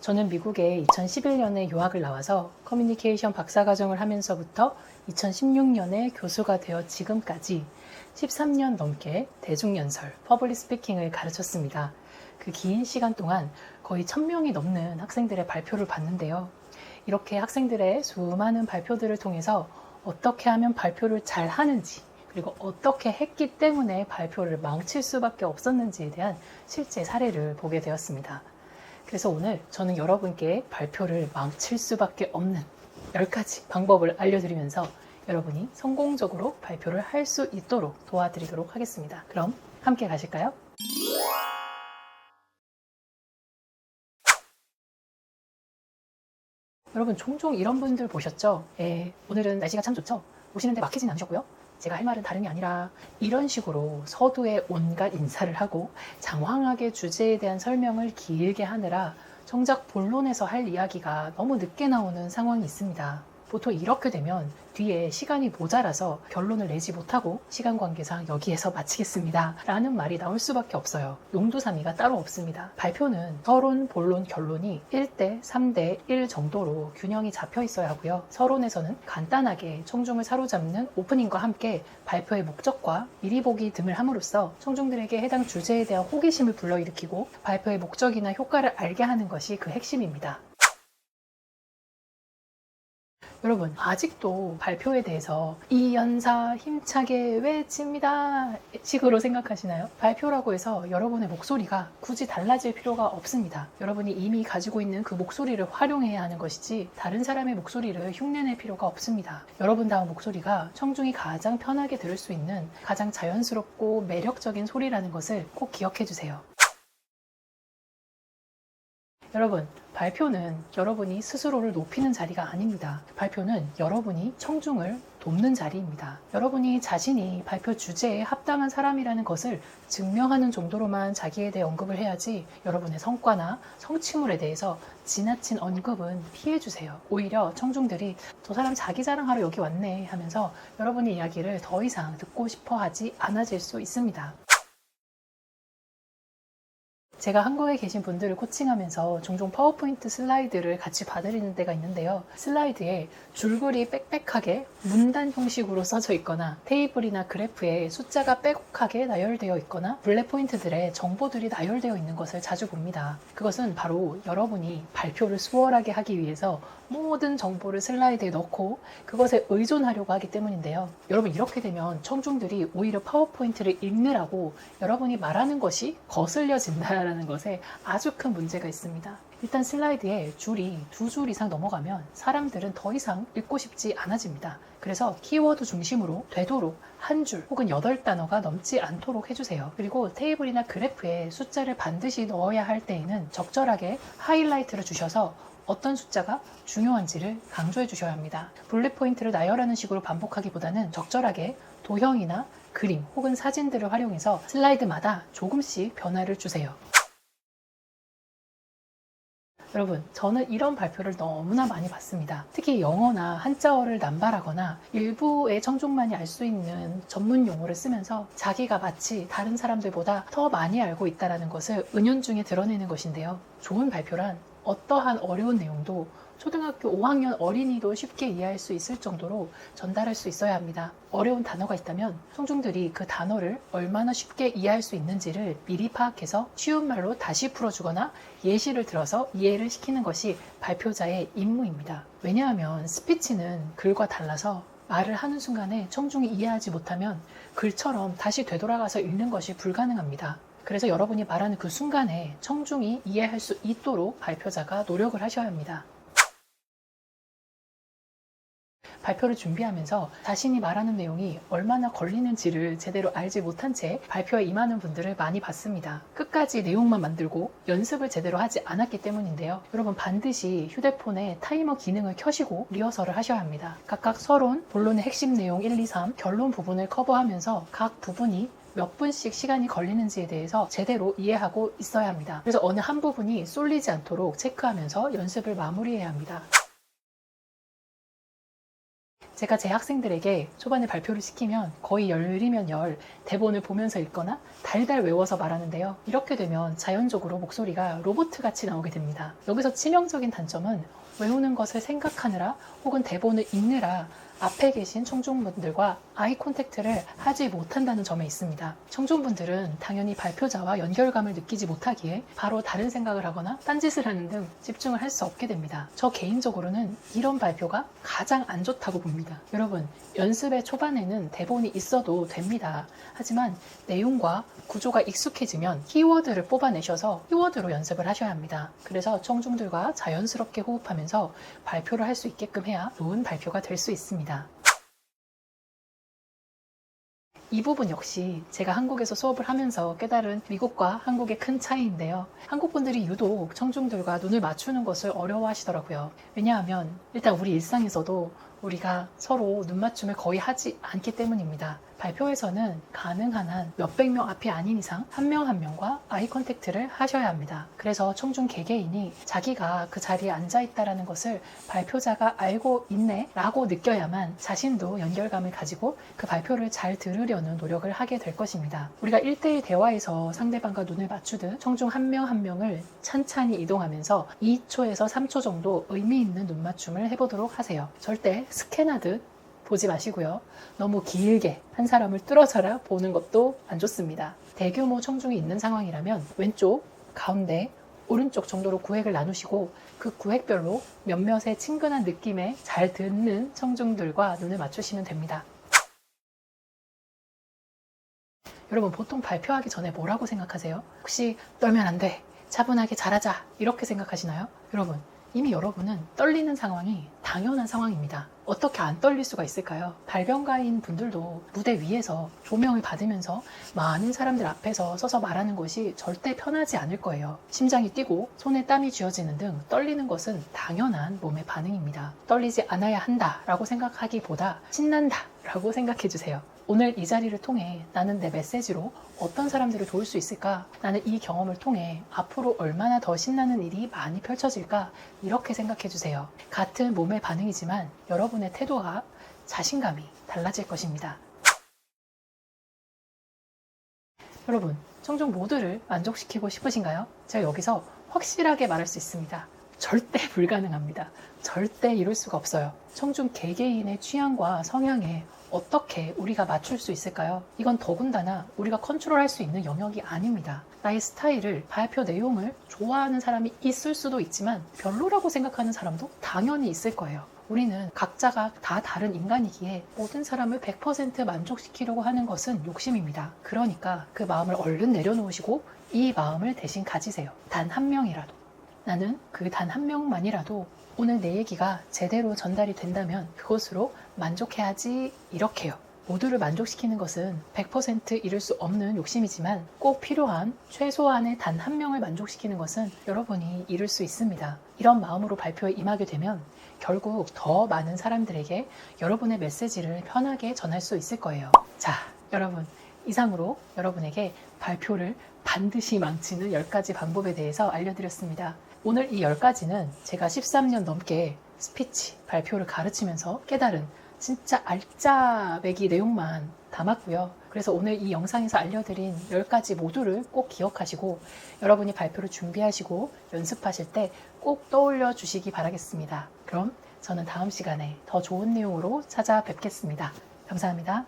저는 미국에 2011년에 유학을 나와서 커뮤니케이션 박사과정을 하면서부터 2016년에 교수가 되어 지금까지 13년 넘게 대중연설, 퍼블릭 스피킹을 가르쳤습니다. 그 긴 시간 동안 거의 1000명이 넘는 학생들의 발표를 봤는데요. 이렇게 학생들의 수많은 발표들을 통해서 어떻게 하면 발표를 잘 하는지, 그리고 어떻게 했기 때문에 발표를 망칠 수밖에 없었는지에 대한 실제 사례를 보게 되었습니다. 그래서 오늘 저는 여러분께 발표를 망칠 수밖에 없는 10가지 방법을 알려드리면서 여러분이 성공적으로 발표를 할 수 있도록 도와드리도록 하겠습니다. 그럼 함께 가실까요? 여러분 종종 이런 분들 보셨죠? 오늘은 날씨가 참 좋죠? 오시는데 막히진 않으셨고요. 제가 할 말은 다름이 아니라 이런 식으로 서두에 온갖 인사를 하고 장황하게 주제에 대한 설명을 길게 하느라 정작 본론에서 할 이야기가 너무 늦게 나오는 상황이 있습니다. 보통 이렇게 되면 뒤에 시간이 모자라서 결론을 내지 못하고 시간 관계상 여기에서 마치겠습니다 라는 말이 나올 수밖에 없어요. 용두사미가 따로 없습니다. 발표는 서론, 본론, 결론이 1대 3대 1 정도로 균형이 잡혀 있어야 하고요. 서론에서는 간단하게 청중을 사로잡는 오프닝과 함께 발표의 목적과 미리 보기 등을 함으로써 청중들에게 해당 주제에 대한 호기심을 불러일으키고 발표의 목적이나 효과를 알게 하는 것이 그 핵심입니다. 여러분 아직도 발표에 대해서 이 연사 힘차게 외칩니다 식으로 생각하시나요? 발표라고 해서 여러분의 목소리가 굳이 달라질 필요가 없습니다. 여러분이 이미 가지고 있는 그 목소리를 활용해야 하는 것이지 다른 사람의 목소리를 흉내낼 필요가 없습니다. 여러분다운 목소리가 청중이 가장 편하게 들을 수 있는 가장 자연스럽고 매력적인 소리라는 것을 꼭 기억해 주세요. 여러분, 발표는 여러분이 스스로를 높이는 자리가 아닙니다. 발표는 여러분이 청중을 돕는 자리입니다. 여러분이 자신이 발표 주제에 합당한 사람이라는 것을 증명하는 정도로만 자기에 대해 언급을 해야지 여러분의 성과나 성취물에 대해서 지나친 언급은 피해주세요. 오히려 청중들이 저 사람 자기 자랑하러 여기 왔네 하면서 여러분의 이야기를 더 이상 듣고 싶어 하지 않아질 수 있습니다. 제가 한국에 계신 분들을 코칭하면서 종종 파워포인트 슬라이드를 같이 봐드리는 때가 있는데요. 슬라이드에 줄글이 빽빽하게 문단 형식으로 써져 있거나 테이블이나 그래프에 숫자가 빼곡하게 나열되어 있거나 블랙 포인트들의 정보들이 나열되어 있는 것을 자주 봅니다. 그것은 바로 여러분이 발표를 수월하게 하기 위해서 모든 정보를 슬라이드에 넣고 그것에 의존하려고 하기 때문인데요. 여러분 이렇게 되면 청중들이 오히려 파워포인트를 읽느라고 여러분이 말하는 것이 거슬려진다는 것에 아주 큰 문제가 있습니다. 일단 슬라이드에 줄이 2줄 이상 넘어가면 사람들은 더 이상 읽고 싶지 않아집니다. 그래서 키워드 중심으로 되도록 한 줄 혹은 8단어가 넘지 않도록 해주세요. 그리고 테이블이나 그래프에 숫자를 반드시 넣어야 할 때에는 적절하게 하이라이트를 주셔서 어떤 숫자가 중요한지를 강조해 주셔야 합니다. 블랙 포인트를 나열하는 식으로 반복하기보다는 적절하게 도형이나 그림 혹은 사진들을 활용해서 슬라이드마다 조금씩 변화를 주세요. 여러분, 저는 이런 발표를 너무나 많이 봤습니다. 특히 영어나 한자어를 남발하거나 일부의 청중만이 알 수 있는 전문 용어를 쓰면서 자기가 마치 다른 사람들보다 더 많이 알고 있다는 것을 은연중에 드러내는 것인데요. 좋은 발표란 어떠한 어려운 내용도 초등학교 5학년 어린이도 쉽게 이해할 수 있을 정도로 전달할 수 있어야 합니다. 어려운 단어가 있다면 청중들이 그 단어를 얼마나 쉽게 이해할 수 있는지를 미리 파악해서 쉬운 말로 다시 풀어주거나 예시를 들어서 이해를 시키는 것이 발표자의 임무입니다. 왜냐하면 스피치는 글과 달라서 말을 하는 순간에 청중이 이해하지 못하면 글처럼 다시 되돌아가서 읽는 것이 불가능합니다. 그래서 여러분이 말하는 그 순간에 청중이 이해할 수 있도록 발표자가 노력을 하셔야 합니다. 발표를 준비하면서 자신이 말하는 내용이 얼마나 걸리는지를 제대로 알지 못한 채 발표에 임하는 분들을 많이 봤습니다. 끝까지 내용만 만들고 연습을 제대로 하지 않았기 때문인데요. 여러분 반드시 휴대폰에 타이머 기능을 켜시고 리허설을 하셔야 합니다. 각각 서론, 본론의 핵심 내용 1, 2, 3, 결론 부분을 커버하면서 각 부분이 몇 분씩 시간이 걸리는지에 대해서 제대로 이해하고 있어야 합니다. 그래서 어느 한 부분이 쏠리지 않도록 체크하면서 연습을 마무리해야 합니다. 제가 제 학생들에게 초반에 발표를 시키면 거의 열이면 열 대본을 보면서 읽거나 달달 외워서 말하는데요. 이렇게 되면 자연적으로 목소리가 로봇같이 나오게 됩니다. 여기서 치명적인 단점은 외우는 것을 생각하느라 혹은 대본을 읽느라 앞에 계신 청중분들과 아이 콘택트를 하지 못한다는 점에 있습니다. 청중분들은 당연히 발표자와 연결감을 느끼지 못하기에 바로 다른 생각을 하거나 딴짓을 하는 등 집중을 할 수 없게 됩니다. 저 개인적으로는 이런 발표가 가장 안 좋다고 봅니다. 여러분, 연습의 초반에는 대본이 있어도 됩니다. 하지만 내용과 구조가 익숙해지면 키워드를 뽑아내셔서 키워드로 연습을 하셔야 합니다. 그래서 청중들과 자연스럽게 호흡하면서 발표를 할 수 있게끔 해야 좋은 발표가 될 수 있습니다. 이 부분 역시 제가 한국에서 수업을 하면서 깨달은 미국과 한국의 큰 차이인데요. 한국 분들이 유독 청중들과 눈을 맞추는 것을 어려워하시더라고요. 왜냐하면 일단 우리 일상에서도 우리가 서로 눈 맞춤을 거의 하지 않기 때문입니다. 발표에서는 가능한 한 몇백 명 앞이 아닌 이상 한 명 한 명과 아이 컨택트를 하셔야 합니다. 그래서 청중 개개인이 자기가 그 자리에 앉아 있다는 것을 발표자가 알고 있네 라고 느껴야만 자신도 연결감을 가지고 그 발표를 잘 들으려는 노력을 하게 될 것입니다. 우리가 1대1 대화에서 상대방과 눈을 맞추듯 청중 한 명 한 명을 찬찬히 이동하면서 2초에서 3초 정도 의미 있는 눈 맞춤을 해보도록 하세요. 절대 스캔하듯 보지 마시고요. 너무 길게 한 사람을 뚫어져라 보는 것도 안 좋습니다. 대규모 청중이 있는 상황이라면 왼쪽, 가운데, 오른쪽 정도로 구획을 나누시고 그 구획별로 몇몇의 친근한 느낌에 잘 듣는 청중들과 눈을 맞추시면 됩니다. 여러분, 보통 발표하기 전에 뭐라고 생각하세요? 혹시 떨면 안 돼, 차분하게 잘하자 이렇게 생각하시나요? 여러분, 이미 여러분은 떨리는 상황이 당연한 상황입니다. 어떻게 안 떨릴 수가 있을까요? 발명가인 분들도 무대 위에서 조명을 받으면서 많은 사람들 앞에서 서서 말하는 것이 절대 편하지 않을 거예요. 심장이 뛰고 손에 땀이 쥐어지는 등 떨리는 것은 당연한 몸의 반응입니다. 떨리지 않아야 한다라고 생각하기보다 신난다라고 생각해 주세요. 오늘 이 자리를 통해 나는 내 메시지로 어떤 사람들을 도울 수 있을까? 나는 이 경험을 통해 앞으로 얼마나 더 신나는 일이 많이 펼쳐질까? 이렇게 생각해 주세요. 같은 몸의 반응이지만 여러분의 태도와 자신감이 달라질 것입니다. 여러분, 청중 모두를 만족시키고 싶으신가요? 제가 여기서 확실하게 말할 수 있습니다. 절대 불가능합니다. 절대 이룰 수가 없어요. 청중 개개인의 취향과 성향에 어떻게 우리가 맞출 수 있을까요? 이건 더군다나 우리가 컨트롤할 수 있는 영역이 아닙니다. 나의 스타일을, 발표 내용을 좋아하는 사람이 있을 수도 있지만 별로라고 생각하는 사람도 당연히 있을 거예요. 우리는 각자가 다 다른 인간이기에 모든 사람을 100% 만족시키려고 하는 것은 욕심입니다. 그러니까 그 마음을 얼른 내려놓으시고 이 마음을 대신 가지세요. 단 한 명이라도. 나는 그 단 한 명만이라도 오늘 내 얘기가 제대로 전달이 된다면 그것으로 만족해야지, 이렇게요. 모두를 만족시키는 것은 100% 이룰 수 없는 욕심이지만 꼭 필요한 최소한의 단 한 명을 만족시키는 것은 여러분이 이룰 수 있습니다. 이런 마음으로 발표에 임하게 되면 결국 더 많은 사람들에게 여러분의 메시지를 편하게 전할 수 있을 거예요. 자, 여러분, 이상으로 여러분에게 발표를 반드시 망치는 10가지 방법에 대해서 알려드렸습니다. 오늘 이 10가지는 제가 13년 넘게 스피치, 발표를 가르치면서 깨달은 진짜 알짜배기 내용만 담았고요. 그래서 오늘 이 영상에서 알려드린 10가지 모두를 꼭 기억하시고 여러분이 발표를 준비하시고 연습하실 때 꼭 떠올려 주시기 바라겠습니다. 그럼 저는 다음 시간에 더 좋은 내용으로 찾아뵙겠습니다. 감사합니다.